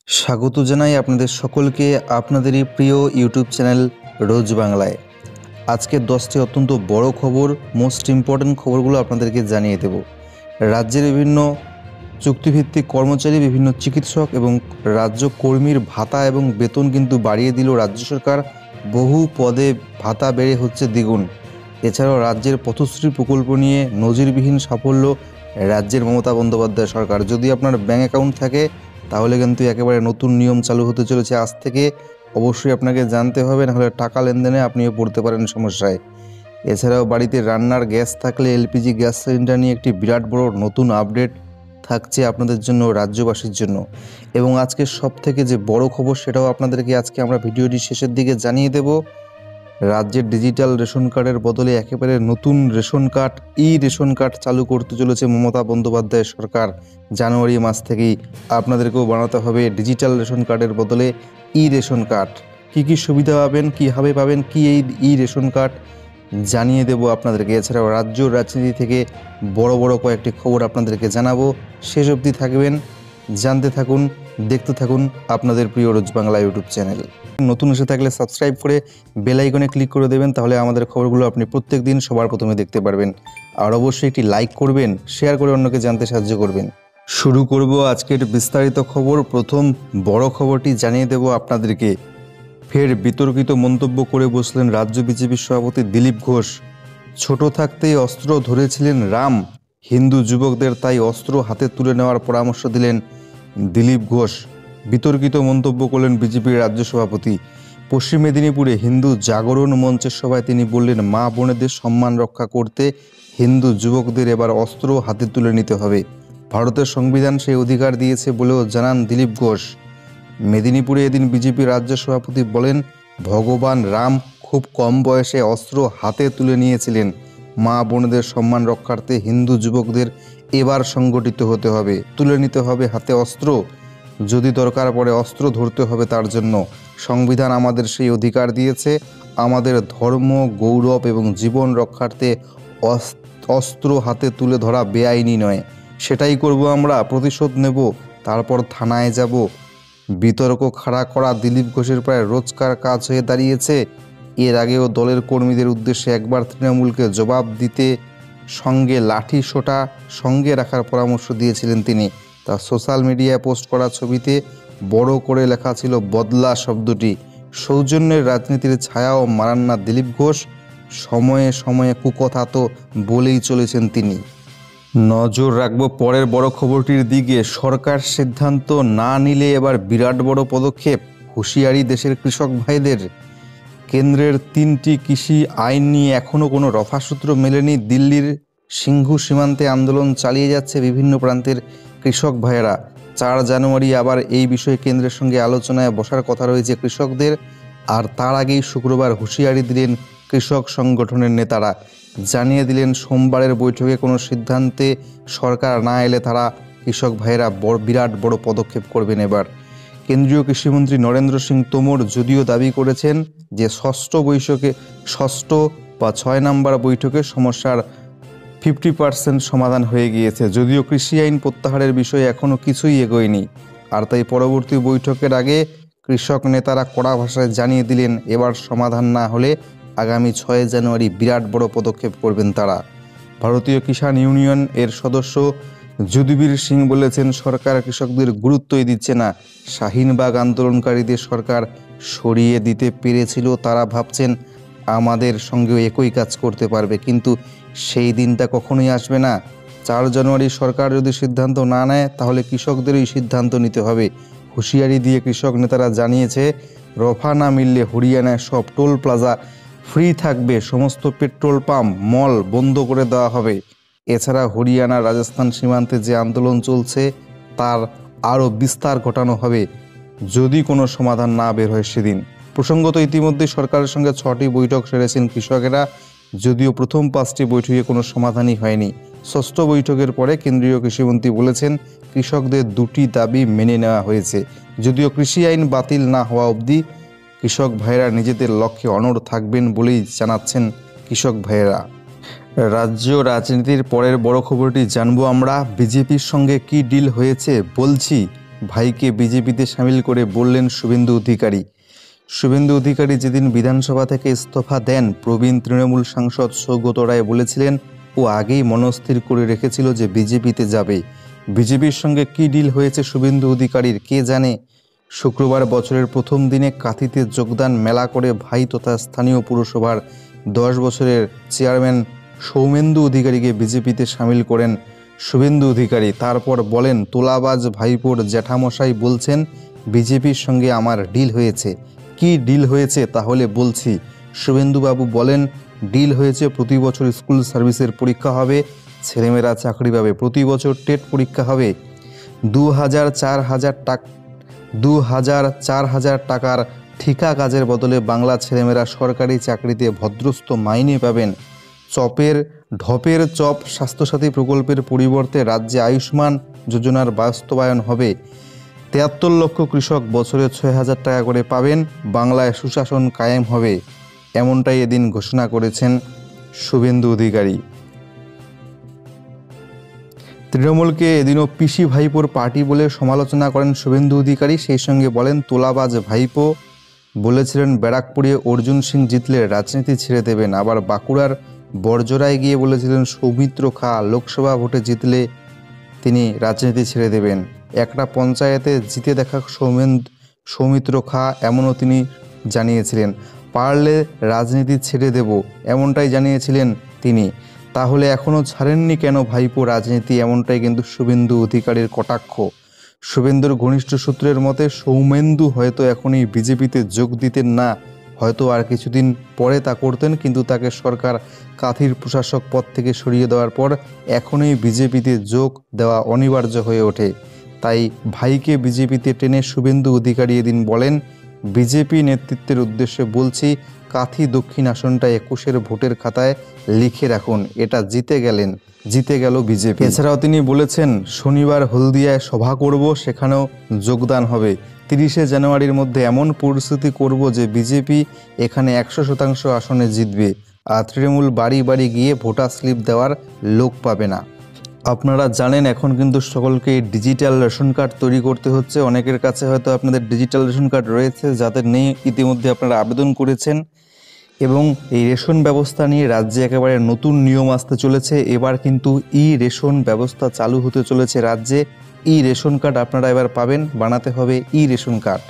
স্বাগত জানাই আপনাদের সকলকে আপনাদের এই প্রিয় ইউটিউব চ্যানেল রোজ বাংলায়। আজকে 10টি অত্যন্ত বড় খবর, মোস্ট ইম্পর্ট্যান্ট খবরগুলো আপনাদেরকে জানিয়ে দেব। রাজ্যের বিভিন্ন চুক্তিভিত্তিক কর্মচারী, বিভিন্ন চিকিৎসক এবং রাজ্য কর্মীর ভাতা এবং বেতন কিন্তু বাড়িয়ে দিল রাজ্য সরকার। বহু পদে ভাতা বেড়ে হচ্ছে দ্বিগুণ। এছাড়াও রাজ্যের পথশ্রী প্রকল্প নিয়ে নজিরবিহীন সাফল্য রাজ্যের মমতা বন্দ্যোপাধ্যায় সরকার। যদি আপনার ব্যাঙ্ক অ্যাকাউন্ট থাকে তাহলে কিন্তু একেবারে নতুন নিয়ম চালু হতে চলেছে আজ থেকে। অবশ্যই আপনাকে জানতে হবে, নাহলে টাকা লেনদেনে আপনিও পড়তে পারেন সমস্যায়। এছাড়াও বাড়িতে রান্নার গ্যাস থাকলে এলপিজি গ্যাস সিলিন্ডার নিয়ে একটি বিরাট বড় নতুন আপডেট থাকছে আপনাদের জন্য, রাজ্যবাসীর জন্য। এবং আজকে সব থেকে যে বড় খবর সেটাও আপনাদেরকে আজকে আমরা ভিডিওটির শেষের দিকে জানিয়ে দেব। রাজ্যের ডিজিটাল রেশন কার্ডের বদলে একেবারে নতুন রেশন কার্ড, রেশন কার্ড চালু করতে চলেছে মমতা বন্দ্যোপাধ্যায় সরকার। জানুয়ারি মাস থেকেই আপনাদেরকেও বানাতে হবে ডিজিটাল রেশন কার্ডের বদলে রেশন কার্ড। কী কী সুবিধা পাবেন, কীভাবে পাবেন, কি এই রেশন কার্ড জানিয়ে দেব আপনাদেরকে। এছাড়াও রাজ্য রাজনীতি থেকে বড় বড় কয়েকটি খবর আপনাদেরকে জানাবো। শেষ অবধি থাকবেন, জানতে থাকুন, দেখতে থাকুন আপনাদের প্রিয় রোজ বাংলা ইউটিউব চ্যানেল। নতুন এসে থাকলে সাবস্ক্রাইব করে বেল আইকনে ক্লিক করে দেবেন, তাহলে আমাদের খবরগুলো আপনি প্রত্যেক দিন সবার প্রথমে দেখতে পারবেন। আর অবশ্যই একটি লাইক করবেন, শেয়ার করে অন্যকে জানতে সাহায্য করবেন। শুরু করব আজকের বিস্তারিত খবর। প্রথম বড় খবরটি জানিয়ে দেব আপনাদেরকে। ফের বিতর্কিত মন্তব্য করে বসলেন রাজ্য বিজেপির সভাপতি দিলীপ ঘোষ। ছোট থাকতেই অস্ত্র ধরেছিলেন রাম, হিন্দু যুবকদের তাই অস্ত্র হাতে তুলে নেওয়ার পরামর্শ দিলেন দিলীপ ঘোষ। বিতর্কিত মন্তব্য করলেন বিজেপির রাজ্য সভাপতি। পশ্চিম মেদিনীপুরে হিন্দু জাগরণ মঞ্চের সভায় তিনি বললেন, মা বোনেদের সম্মান রক্ষা করতে হিন্দু যুবকদের এবার অস্ত্র হাতে তুলে নিতে হবে। ভারতের সংবিধান সেই অধিকার দিয়েছে বলেও জানান দিলীপ ঘোষ। মেদিনীপুরে এদিন বিজেপি রাজ্য সভাপতি বলেন, ভগবান রাম খুব কম বয়সে অস্ত্র হাতে তুলে নিয়েছিলেন। মা বোনেদের সম্মান রক্ষার্থে হিন্দু যুবকদের এবার সংগঠিত হতে হবে, তুলে নিতে হবে হাতে অস্ত্র। যদি দরকার পড়ে অস্ত্র ধরতে হবে তার জন্য। সংবিধান আমাদের সেই অধিকার দিয়েছে। আমাদের ধর্ম, গৌরব এবং জীবন রক্ষার্থে অস্ত্র হাতে তুলে ধরা বেআইনি নয়। সেটাই করব আমরা, প্রতিশোধ নেব, তারপর থানায় যাব। বিতর্ক খাড়া করা দিলীপ ঘোষের প্রায় রোজকার কাজ হয়ে দাঁড়িয়েছে। এর আগেও দলের কর্মীদের উদ্দেশ্যে একবার তৃণমূলকে জবাব দিতে সঙ্গে লাঠি সোঁটা সঙ্গে রাখার পরামর্শ দিয়েছিলেন তিনি। তা সোশ্যাল মিডিয়ায় পোস্ট করা ছবিতে বড় করে লেখা ছিল বদলা শব্দটি। সৌজন্যের রাজনীতির ছায়াও মারান না দিলীপ ঘোষ। সময়ে সময়ে কুকথা তো বলেই চলেছেন তিনি। নজর রাখবো পরের বড় খবরটির দিকে। সরকার সিদ্ধান্ত না নিলে এবার বিরাট বড় পদক্ষেপ, হুঁশিয়ারি দেশের কৃষক ভাইদের। কেন্দ্রের 3টি কৃষি আইন নিয়ে এখনও কোনো রফাসূত্র মেলেনি। দিল্লির সিংঘু সীমান্তে আন্দোলন চালিয়ে যাচ্ছে বিভিন্ন প্রান্তের কৃষক ভাইয়েরা। 4 জানুয়ারি আবার এই বিষয়ে কেন্দ্রের সঙ্গে আলোচনায় বসার কথা রয়েছে কৃষকদের। আর তার আগেই শুক্রবার হুঁশিয়ারি দিলেন কৃষক সংগঠনের নেতারা। জানিয়ে দিলেন, সোমবারের বৈঠকে কোনো সিদ্ধান্তে সরকার না এলে তারা কৃষক ভাইয়েরা বিরাট বড় পদক্ষেপ করবেন এবার। কেন্দ্রীয় কৃষিমন্ত্রী নরেন্দ্র সিং তোমর যদিও দাবি করেছেন যে ষষ্ঠ বা 6 নম্বর বৈঠকে সমস্যার 50% সমাধান হয়ে গিয়েছে। যদিও কৃষি আইন প্রত্যাহারের বিষয়ে এখনও কিছুই এগোয়নি। আর তাই পরবর্তী বৈঠকের আগে কৃষক নেতারা কড়া ভাষায় জানিয়ে দিলেন, এবার সমাধান না হলে আগামী 6 জানুয়ারি বিরাট বড় পদক্ষেপ করবেন তারা। ভারতীয় কিষাণ ইউনিয়ন এর সদস্য যুদবীর সিং বলেছেন, সরকার কৃষকদের গুরুত্বই দিচ্ছে না। শাহিনবাগ আন্দোলনকারীদের সরকার সরিয়ে দিতে পেরেছিল, তারা ভাবছেন আমাদের সঙ্গেও একই কাজ করতে পারবে, কিন্তু সেই দিনটা কখনোই আসবে না। 4 জানুয়ারি সরকার যদি সিদ্ধান্ত না নেয় তাহলে কৃষকদেরই সিদ্ধান্ত নিতে হবে। হুঁশিয়ারি দিয়ে কৃষক নেতারা জানিয়েছে, রফা না মিললে হরিয়ানায় সব টোল প্লাজা ফ্রি থাকবে, সমস্ত পেট্রোল পাম্প, মল বন্ধ করে দেওয়া হবে। এছাড়া হরিয়ানা রাজস্থান সীমান্তে যে আন্দোলন চলছে তার আরও বিস্তার ঘটানো হবে যদি কোনো সমাধান না বের হয় সেদিন। প্রসঙ্গত, ইতিমধ্যে সরকারের সঙ্গে 6টি বৈঠক সেরেছেন কৃষকেরা, যদিও প্রথম 5টি বৈঠকে কোনো সমাধানই হয়নি। ষষ্ঠ বৈঠকের পরে কেন্দ্রীয় কৃষিমন্ত্রী বলেছেন, কৃষকদের 2টি দাবি মেনে নেওয়া হয়েছে। যদিও কৃষি আইন বাতিল না হওয়া অবধি কৃষক ভাইয়েরা নিজেদের লক্ষ্যে অনড় থাকবেন বলেই জানাচ্ছেন কৃষক ভাইয়েরা। রাজ্য রাজনীতির পরের বড় খবরটি জানবো আমরা। বিজেপির সঙ্গে কি ডিল হয়েছে বলছি। ভাইকে বিজেপিতে সামিল করে বললেন শুভেন্দু অধিকারী। শুভেন্দু অধিকারী যেদিন বিধানসভা থেকে ইস্তফা দেন, প্রবীণ তৃণমূল সাংসদ সৌগত রায় বলেছিলেন ও আগেই মনস্থির করে রেখেছিল যে বিজেপিতে যাবে। বিজেপির সঙ্গে কী ডিল হয়েছে শুভেন্দু অধিকারীর কে জানে। শুক্রবার বছরের প্রথম দিনে কাঁথিতে যোগদান মেলা করে ভাই তথা স্থানীয় পুরসভার 10 বছরের চেয়ারম্যান সৌমেন্দু অধিকারীকে বিজেপিতে সামিল করেন শুভেন্দু অধিকারী। তারপর বলেন, তোলাবাজ ভাইপোর জ্যাঠামশাই বলছেন বিজেপির সঙ্গে আমার ডিল হয়েছে। কি ডিল হয়েছে তাহলে বলছি। শুভেন্দুবাবু বলেন, ডিল হয়েছে প্রতি বছর স্কুল সার্ভিসের পরীক্ষা হবে, ছেলেমেয়েরা চাকরি পাবে। প্রতি বছর টেট পরীক্ষা হবে। 2,000-4,000 টাকার ঠিকা কাজের বদলে বাংলা ছেলেমেয়েরা সরকারি চাকরিতে ভদ্রস্থ মাইনে পাবেন। ঢপের চপ স্বাস্থ্যসাথী প্রকল্পের পরিবর্তে রাজ্যে আয়ুষ্মান যোজনার বাস্তবায়ন হবে। 73 লক্ষ কৃষক বছরে 6,000 টাকা করে পাবেন। বাংলায় সুশাসন কায়েম হবে, এমনটাই এদিন ঘোষণা করেছেন শুভেন্দু অধিকারী। তৃণমূলকে এদিনও পিসি ভাইপোর পার্টি বলে সমালোচনা করেন শুভেন্দু অধিকারী। সেই সঙ্গে বলেন, তোলাবাজ ভাইপো বলেছিলেন ব্যারাকপুরে অর্জুন সিং জিতলে রাজনীতি ছেড়ে দেবেন। আবার বাঁকুড়ার বড়জোড়ায় গিয়ে বলেছিলেন সৌমিত্র খাঁ লোকসভা ভোটে জিতলে তিনি রাজনীতি ছেড়ে দেবেন। একটা পঞ্চায়েতে জিতে দেখা সৌমিত্র খাঁ এমনও তিনি জানিয়েছিলেন। পারলে রাজনীতি ছেড়ে দেব, এমনটাই জানিয়েছিলেন তিনি। তাহলে এখনও ছাড়েননি কেন ভাইপো রাজনীতি, এমনটাই কিন্তু শুভেন্দু অধিকারীর কটাক্ষ। শুভেন্দুর ঘনিষ্ঠ সূত্রের মতে সৌমেন্দু হয়তো এখনই বিজেপিতে যোগ দিতেন না, হয়তো আর কিছুদিন পরে তা করতেন, কিন্তু তাকে সরকার কাঁথির প্রশাসক পদ থেকে সরিয়ে দেওয়ার পর এখনই বিজেপিতে যোগ দেওয়া অনিবার্য হয়ে ওঠে। তাই ভাইকে বিজেপিতে টেনে শুভেন্দু অধিকারী এদিন বলেন, বিজেপি নেতৃত্বের উদ্দেশ্যে বলছি, কাঁথি দক্ষিণ আসনটা 21-এর ভোটের খাতায় লিখে রাখুন। এটা জিতে গেল বিজেপি। এছাড়াও তিনি বলেছেন, শনিবার হলদিয়ায় সভা করব, সেখানেও যোগদান হবে। 30শে জানুয়ারির মধ্যে এমন পরিস্থিতি করব যে বিজেপি এখানে 100% আসনে জিতবে, আর তৃণমূল বাড়ি বাড়ি গিয়ে ভোটার স্লিপ দেওয়ার লোক পাবে না। আপনারা জানেন এখন কিন্তু সকলকে ডিজিটাল রেশন কার্ড তৈরি করতে হচ্ছে। অনেকের কাছে হয়তো আপনাদের ডিজিটাল রেশন কার্ড রয়েছে, যাদের নেই ইতিমধ্যে আপনারা আবেদন করেছেন। এবং এই রেশন ব্যবস্থা নিয়ে রাজ্যে একেবারে নতুন নিয়ম আসতে চলেছে। এবার কিন্তু ই রেশন ব্যবস্থা চালু হতে চলেছে রাজ্যে। ই রেশন কার্ড আপনারা এবার পাবেন, বানাতে হবে ই রেশন কার্ড।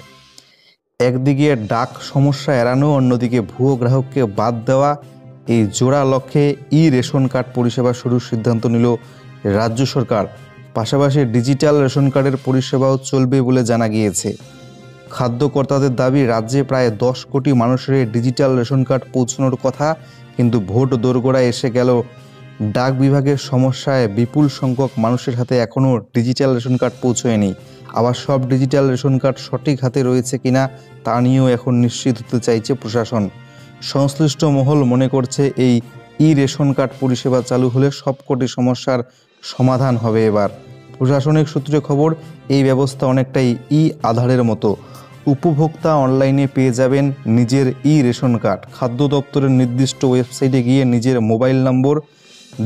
একদিকে ডাক সমস্যা এড়ানো, অন্যদিকে ভুয়ো গ্রাহককে বাদ দেওয়া, এই জোড়া লক্ষ্যে ই রেশন কার্ড পরিষেবা শুরুর সিদ্ধান্ত নিল রাজ্য সরকার। পাশাপাশি ডিজিটাল রেশন কার্ডের পরিষেবাও চলবে বলে জানা গিয়েছে। খাদ্য কর্তাদের দাবি, রাজ্যে প্রায় 10 কোটি মানুষের ডিজিটাল রেশন কার্ড পৌঁছানোর কথা, কিন্তু ভোট দোরগোড়ায় এসে গেল ডাক বিভাগের সমস্যায় বিপুল সংখ্যক মানুষের হাতে এখনও ডিজিটাল রেশন কার্ড পৌঁছয়নি। আবার সব ডিজিটাল রেশন কার্ড সঠিক হাতে রয়েছে কিনা তা নিয়েও এখন নিশ্চিত হতে চাইছে প্রশাসন। সংশ্লিষ্ট মহল মনে করছে এই ই রেশন কার্ড পরিষেবা চালু হলে সবকটি সমস্যার সমাধান হবে। এবার প্রশাসনিক সূত্রে খবর, এই ব্যবস্থা অনেকটাই ই আধারের মতো। উপভোক্তা অনলাইনে পেয়ে যাবেন নিজের ই রেশন কার্ড। খাদ্য দপ্তরের নির্দিষ্ট ওয়েবসাইটে গিয়ে নিজের মোবাইল নম্বর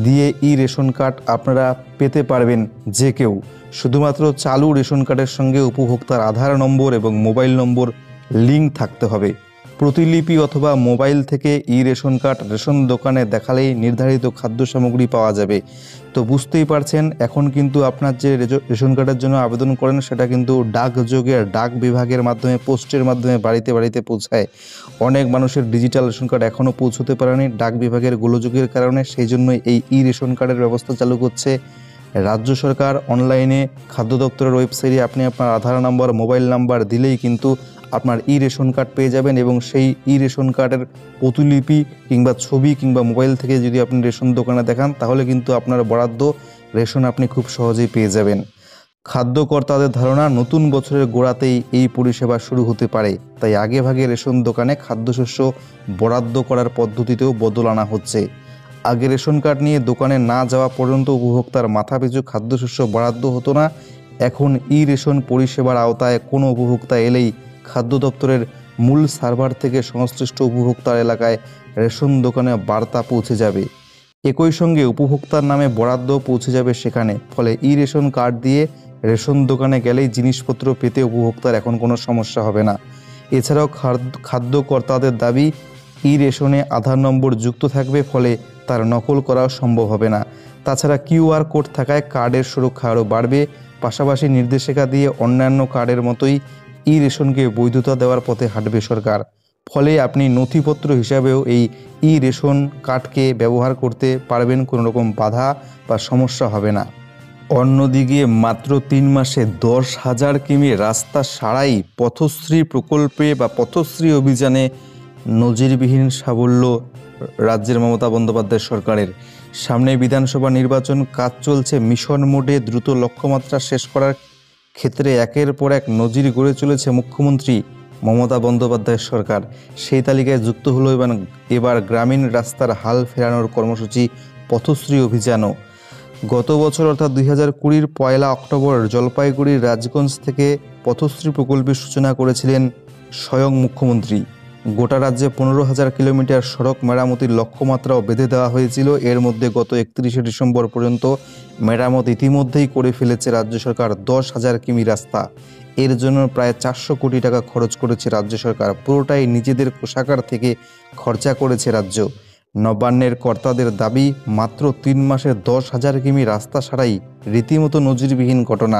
দিয়ে ই রেশন কার্ড আপনারা পেতে পারবেন যে কেউ। শুধুমাত্র চালু রেশন কার্ডের সঙ্গে উপভোক্তার আধার নম্বর এবং মোবাইল নম্বর লিঙ্ক থাকতে হবে। প্রতিলিপি অথবা মোবাইল থেকে ই রেশন কার্ড রেশন দোকানে দেখালেই নির্ধারিত খাদ্য সামগ্রী পাওয়া যাবে। তো বুঝতেই পারছেন, এখন কিন্তু আপনার যে রেশন কার্ডের জন্য আবেদন করেন সেটা কিন্তু ডাকযোগে ডাক বিভাগের মাধ্যমে, পোস্টের মাধ্যমে বাড়িতে বাড়িতে পৌঁছায়। অনেক মানুষের ডিজিটাল রেশন কার্ড এখনও পৌঁছতে পারেনি ডাক বিভাগের গোলযোগের কারণে। সেই জন্যই এই ই রেশন কার্ডের ব্যবস্থা চালু করছে রাজ্য সরকার। অনলাইনে খাদ্য দপ্তরের ওয়েবসাইটে আপনি আপনার আধার নাম্বার, মোবাইল নাম্বার দিলেই কিন্তু আপনার ই রেশন কার্ড পেয়ে যাবেন, এবং সেই ই রেশন কার্ডের প্রতিলিপি কিংবা ছবি কিংবা মোবাইল থেকে যদি আপনি রেশন দোকানে দেখান, তাহলে কিন্তু আপনার বরাদ্দ রেশন আপনি খুব সহজেই পেয়ে যাবেন। খাদ্য কর্তাদের ধারণা, নতুন বছরের গোড়াতেই এই পরিষেবা শুরু হতে পারে। তাই আগে ভাগে রেশন দোকানে খাদ্যশস্য বরাদ্দ করার পদ্ধতিতেও বদল আনা হচ্ছে। আগে রেশন কার্ড নিয়ে দোকানে না যাওয়া পর্যন্ত উপভোক্তার মাথাপিছু খাদ্যশস্য বরাদ্দ হতো না। এখন ই রেশন পরিষেবার আওতায় কোনো উপভোক্তা এলেই খাদ্য দপ্তরের মূল সার্ভার থেকে সংশ্লিষ্ট উপভোক্তার এলাকায় রেশন দোকানে বার্তা পৌঁছে যাবে। একই সঙ্গে উপভোক্তার নামে বরাদ্দ পৌঁছে যাবে সেখানে। ফলে ই রেশন কার্ড দিয়ে রেশন দোকানে গেলেই জিনিসপত্র পেতে উপভোক্তার এখন কোনো সমস্যা হবে না। এছাড়াও খাদ্য কর্তাদের দাবি, ই রেশনে আধার নম্বর যুক্ত থাকবে, ফলে তার নকল করাও সম্ভব হবে না। তাছাড়া কিউআর কোড থাকায় কার্ডের সুরক্ষা আরও বাড়বে। পাশাপাশি নির্দেশিকা দিয়ে অন্যান্য কার্ডের মতোই ই রেশনকে বৈধতা দেওয়ার পথে হাঁটবে সরকার। ফলে আপনি নথিপত্র হিসাবেও এই ই রেশন কার্ডকে ব্যবহার করতে পারবেন, কোনো রকম বাধা বা সমস্যা হবে না। অন্যদিকে মাত্র 3 মাসে 10,000 কিমি রাস্তা সারাই পথশ্রী প্রকল্পে বা পথশ্রী অভিযানে নজিরবিহীন সাফল্য রাজ্যের মমতা বন্দ্যোপাধ্যায় সরকারের। সামনে বিধানসভা নির্বাচন, কাজ চলছে মিশন মোডে। দ্রুত লক্ষ্যমাত্রা শেষ করার ক্ষেত্রে একের পর এক নজির গড়ে চলেছে মুখ্যমন্ত্রী মমতা বন্দ্যোপাধ্যায়ের সরকার। সেই তালিকায় যুক্ত হলো এবার গ্রামীণ রাস্তার হাল ফেরানোর কর্মসূচি পথশ্রী অভিযানও। গত বছর অর্থাৎ 2020-র 1 অক্টোবর জলপাইগুড়ির রাজগঞ্জ থেকে পথশ্রী প্রকল্পের সূচনা করেছিলেন স্বয়ং মুখ্যমন্ত্রী। গোটা রাজ্যে 15,000 কিলোমিটার সড়ক মেরামতির লক্ষ্যমাত্রাও বেঁধে দেওয়া হয়েছিল। এর মধ্যে গত 31শে ডিসেম্বর পর্যন্ত মেরামত ইতিমধ্যেই করে ফেলেছে রাজ্য সরকার 10,000 কিমি রাস্তা। এর জন্য প্রায় 400 কোটি টাকা খরচ করেছে রাজ্য সরকার। পুরোটাই নিজেদের কোষাগার থেকে খরচা করেছে রাজ্য। নবান্নের কর্তাদের দাবি, মাত্র 3 মাসে 10,000 কিমি রাস্তা সারাই রীতিমতো নজিরবিহীন ঘটনা।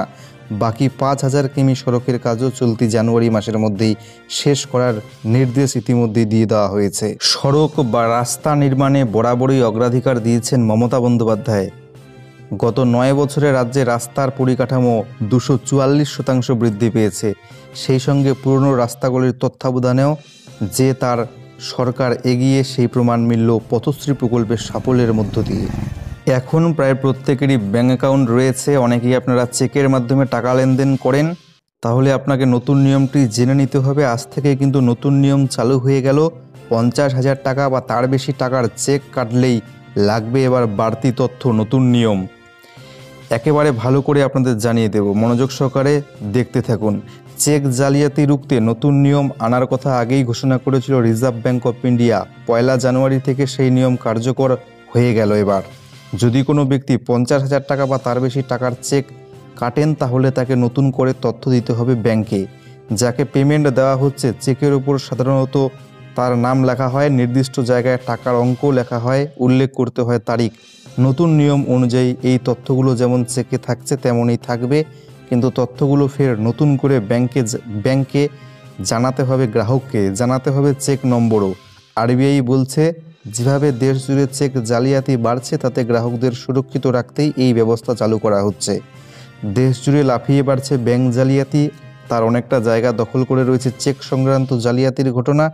বাকি 5,000 কিমি সড়কের কাজও চলতি জানুয়ারি মাসের মধ্যেই শেষ করার নির্দেশ ইতিমধ্যেই দিয়ে দেওয়া হয়েছে। সড়ক বা রাস্তা নির্মাণে বরাবরই অগ্রাধিকার দিয়েছেন মমতা বন্দ্যোপাধ্যায়। গত 9 বছরে রাজ্যে রাস্তার পরিকাঠামো 244% বৃদ্ধি পেয়েছে। সেই সঙ্গে পুরনো রাস্তাগুলির তত্ত্বাবধানেও যে তার সরকার এগিয়ে, সেই প্রমাণ মিলল পথশ্রী প্রকল্পের সাফল্যের মধ্য দিয়ে। এখন প্রায় প্রত্যেকেরই ব্যাঙ্ক অ্যাকাউন্ট রয়েছে। অনেকেই আপনারা চেকের মাধ্যমে টাকা লেনদেন করেন। তাহলে আপনাকে নতুন নিয়মটি জেনে নিতে হবে। আজ থেকে কিন্তু নতুন নিয়ম চালু হয়ে গেল। 50,000 টাকা বা তার বেশি টাকার চেক কাটলেই লাগবে এবার বাড়তি তথ্য, নতুন নিয়ম। একেবারে ভালো করে আপনাদের জানিয়ে দেব, মনোযোগ সহকারে দেখতে থাকুন। চেক জালিয়াতি রুখতে নতুন নিয়ম আনার কথা আগেই ঘোষণা করেছিল রিজার্ভ ব্যাঙ্ক অফ ইন্ডিয়া। 1 জানুয়ারি থেকে সেই নিয়ম কার্যকর হয়ে গেল। এবার যদি কোনো ব্যক্তি 50,000 টাকা বা তার বেশি টাকার চেক কাটেন, তাহলে তাকে নতুন করে তথ্য দিতে হবে ব্যাংকে। যাকে পেমেন্ট দেওয়া হচ্ছে, চেকের উপর সাধারণত তার নাম লেখা হয়, নির্দিষ্ট জায়গায় টাকার অঙ্ক লেখা হয়, উল্লেখ করতে হয় তারিখ। নতুন নিয়ম অনুযায়ী এই তথ্যগুলো যেমন চেকে থাকছে তেমনই থাকবে, কিন্তু তথ্যগুলো ফের নতুন করে ব্যাংকে জানাতে হবে, গ্রাহককে জানাতে হবে চেক নম্বরও। আরবিআই বলছে, যেভাবে দেশ জুড়ে চেক জালিয়াতি বাড়ছে, তাতে গ্রাহকদের সুরক্ষিত রাখতেই এই ব্যবস্থা চালু করা হচ্ছে। দেশ জুড়ে লাফিয়ে বাড়ছে ব্যাংক জালিয়াতি, তার অনেকটা জায়গা দখল করে রয়েছে চেক সংক্রান্ত জালিয়াতির ঘটনা।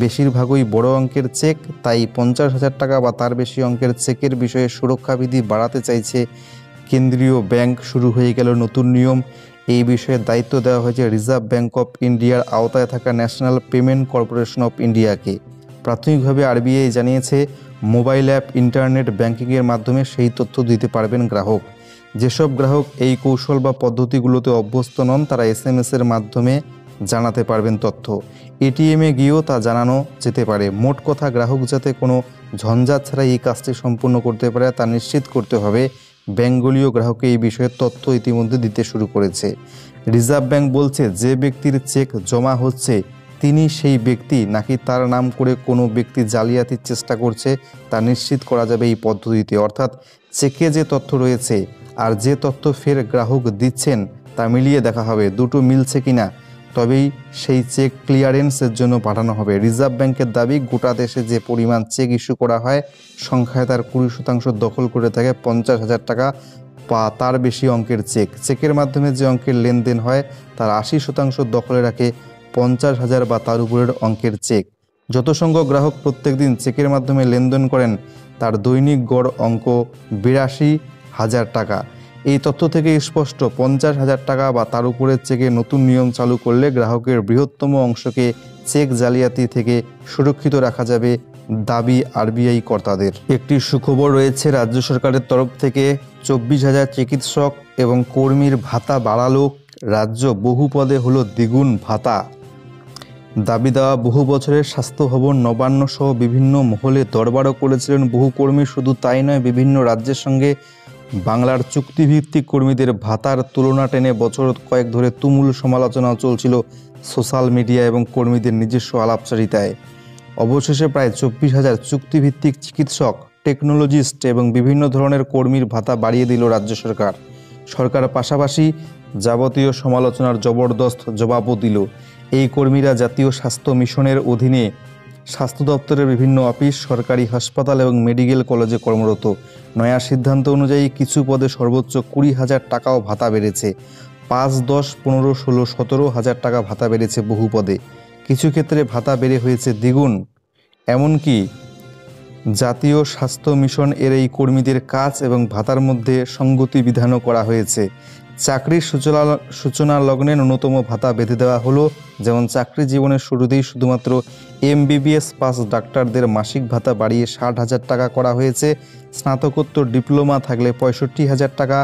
বেশিরভাগই বড় অঙ্কের চেক, তাই 50,000 টাকা বা তার বেশি অঙ্কের চেকের বিষয়ে সুরক্ষাবিধি বাড়াতে চাইছে কেন্দ্রীয় ব্যাংক। শুরু হয়ে গেল নতুন নিয়ম। এই বিষয়ে দায়িত্ব দেওয়া হয়েছে রিজার্ভ ব্যাঙ্ক অফ ইন্ডিয়ার আওতায় থাকা ন্যাশনাল পেমেন্ট কর্পোরেশন অফ ইন্ডিয়াকে। প্রাথমিকভাবে আরবিআই জানিয়েছে, মোবাইল অ্যাপ, ইন্টারনেট ব্যাংকিংয়ের মাধ্যমে সেই তথ্য দিতে পারবেন গ্রাহক। যেসব গ্রাহক এই কৌশল বা পদ্ধতিগুলোতে অভ্যস্ত নন, তারা SMS-এর মাধ্যমে জানাতে পারবেন তথ্য। এটিএমে গিয়েও তা জানানো যেতে পারে। মোট কথা, গ্রাহক যাতে কোনো ঝঞ্ঝাট ছাড়াই এই কাজটি সম্পূর্ণ করতে পারে তা নিশ্চিত করতে হবে। ব্যাংকগুলিও গ্রাহককে এই বিষয়ে তথ্য ইতিমধ্যে দিতে শুরু করেছে। রিজার্ভ ব্যাংক বলছে, যে ব্যক্তির চেক জমা হচ্ছে তিনি সেই ব্যক্তি নাকি তার নাম করে কোনো ব্যক্তি জালিয়াতির চেষ্টা করছে তা নিশ্চিত করা যাবে এই পদ্ধতিতে। অর্থাৎ চেকে যে তথ্য রয়েছে আর যে তথ্য ফের গ্রাহক দিচ্ছেন তা মিলিয়ে দেখা হবে দুটো মিলছে কিনা, তবেই সেই চেক ক্লিয়ারেন্সের জন্য পাঠানো হবে। রিজার্ভ ব্যাংকের দাবি, গোটা দেশে যে পরিমাণ চেক ইস্যু করা হয়, সংখ্যায় তার 20% দখল করে থাকে 50,000 টাকা বা তার বেশি অঙ্কের চেক। চেকের মাধ্যমে যে অঙ্কের লেনদেন হয় তার 80% দখলে রাখে 50,000 বা তার উপরের অঙ্কের চেক। যত সংখ্যক গ্রাহক প্রত্যেক দিন চেকের মাধ্যমে লেনদেন করেন, তার দৈনিক গড় অঙ্ক 82,000 টাকা। এই তথ্য থেকে স্পষ্ট, 50,000 টাকা বা তার উপরের চেকে নতুন নিয়ম চালু করলে গ্রাহকের বৃহত্তম অংশকে চেক জালিয়াতি থেকে সুরক্ষিত রাখা যাবে, দাবি আরবিআই কর্তাদের। একটি সুখবর রয়েছে রাজ্য সরকারের তরফ থেকে, 24,000 চিকিৎসক এবং কর্মীর ভাতা বাড়ালো রাজ্য। বহু পদে হলো দ্বিগুণ ভাতা। দাবি দেওয়া বহু বছরের স্বাস্থ্য ভবন, নবান্ন সহ বিভিন্ন মহলে দরবারও করেছিলেন বহু কর্মী। শুধু তাই নয়, বিভিন্ন রাজ্যের সঙ্গে বাংলার চুক্তিভিত্তিক কর্মীদের ভাতার তুলনা টেনে বছর কয়েক ধরে তুমুল সমালোচনা চলছিল সোশ্যাল মিডিয়া এবং কর্মীদের নিজস্ব আলাপচারিতায়। অবশেষে প্রায় 24,000 চুক্তিভিত্তিক চিকিৎসক, টেকনোলজিস্ট এবং বিভিন্ন ধরনের কর্মীর ভাতা বাড়িয়ে দিল রাজ্য সরকার। সরকার পাশাপাশি যাবতীয় সমালোচনার জবরদস্ত জবাবও দিল। এই কর্মীরা জাতীয় স্বাস্থ্য মিশনের অধীনে স্বাস্থ্য দপ্তরের বিভিন্ন অফিস, সরকারি হাসপাতাল এবং মেডিকেল কলেজে কর্মরত। নয়া সিদ্ধান্ত অনুযায়ী কিছু পদে সর্বোচ্চ 20,000 টাকাও ভাতা বেড়েছে। 5, 10, 15, 16, 17,000 টাকা ভাতা বেড়েছে বহু পদে। কিছু ক্ষেত্রে ভাতা বেড়ে হয়েছে দ্বিগুণ। এমনকি জাতীয় স্বাস্থ্য মিশন এর এই কর্মীদের কাজ এবং ভাতার মধ্যে সঙ্গতি বিধানও করা হয়েছে। চাকরির সূচনা লগ্নে ন্যূনতম ভাতা বেঁধে দেওয়া হলো। যেমন চাকরি জীবনের শুরুতেই শুধুমাত্র MBBS পাস ডাক্তারদের মাসিক ভাতা বাড়িয়ে 60,000 টাকা করা হয়েছে। স্নাতকোত্তর ডিপ্লোমা থাকলে 65,000 টাকা,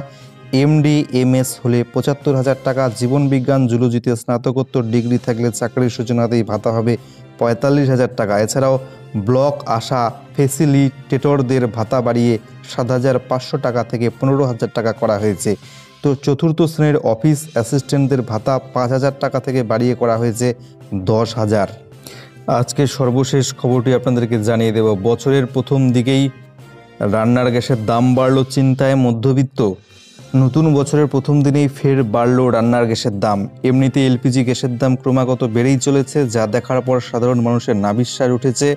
MD MS হলে 75,000 টাকা, জীবনবিজ্ঞান জুলজিতে স্নাতকোত্তর ডিগ্রি থাকলে চাকরির সূচনাতেই ভাতা হবে 45,000 টাকা। এছাড়াও ব্লক আশা ফেসিলিটেটরদের ভাতা বাড়িয়ে 7,500 টাকা থেকে 15,000 টাকা করা হয়েছে। তো চতুর্থ শ্রেণীর অফিস অ্যাসিস্ট্যান্টদের ভাতা 5,000 টাকা থেকে বাড়িয়ে করা হয়েছে 10,000। আজকের সর্বশেষ খবরটি আপনাদেরকে জানিয়ে দেব। বছরের প্রথম দিকেই রান্নার গ্যাসের দাম বাড়ল, চিন্তায় মধ্যবিত্ত। নতুন বছরের প্রথম দিনেই ফের বাড়ল রান্নার গ্যাসের দাম। এমনিতে LPG গ্যাসের দাম ক্রমাগত বেড়েই চলেছে, যা দেখার পর সাধারণ মানুষের নাভিশ্বাস উঠেছে।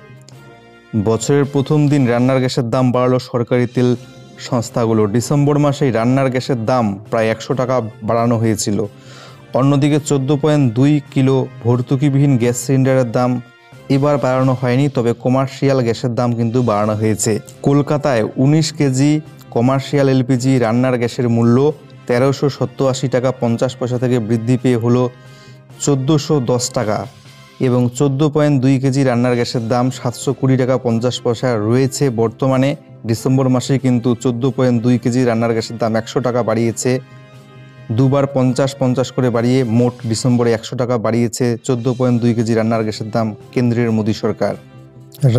বছরের প্রথম দিন রান্নার গ্যাসের দাম বাড়ল সরকারি তেল সংস্থাগুলো। ডিসেম্বর মাসেই রান্নার গ্যাসের দাম প্রায় 100 টাকা বাড়ানো হয়েছিল। অন্যদিকে 14.2 কিলো ভর্তুকিবিহীন গ্যাস সিলিন্ডারের দাম এবার বাড়ানো হয়নি, তবে কমার্শিয়াল গ্যাসের দাম কিন্তু বাড়ানো হয়েছে। কলকাতায় 19 কেজি কমার্শিয়াল LPG রান্নার গ্যাসের মূল্য 1387 টাকা 50 পয়সা থেকে বৃদ্ধি পেয়ে হলো 1410 টাকা এবং 14.2 কেজি রান্নার গ্যাসের দাম 720 টাকা 50 পয়সা রয়েছে বর্তমানে। ডিসেম্বর মাসে কিন্তু 14.2 কেজি রান্নার গ্যাসের দাম 100 টাকা বাড়িয়েছে, দুবার 50 করে বাড়িয়ে মোট ডিসেম্বরে 100 টাকা বাড়িয়েছে 14.2 কেজি রান্নার গ্যাসের দাম কেন্দ্রের মোদী সরকার।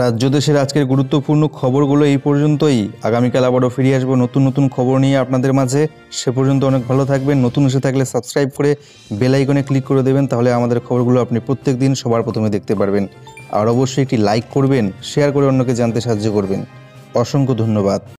রাজ্য দেশের আজকের গুরুত্বপূর্ণ খবরগুলো এই পর্যন্তই। আগামীকাল আবারও ফিরে আসবো নতুন নতুন খবর নিয়ে আপনাদের মাঝে। সে পর্যন্ত অনেক ভালো থাকবেন। নতুন এসে থাকলে সাবস্ক্রাইব করে বেল আইকনে ক্লিক করে দেবেন, তাহলে আমাদের খবরগুলো আপনি প্রত্যেক দিন সবার প্রথমে দেখতে পারবেন। আর অবশ্যই একটি লাইক করবেন, শেয়ার করে অন্যকে জানতে সাহায্য করবেন। অসংখ্য ধন্যবাদ।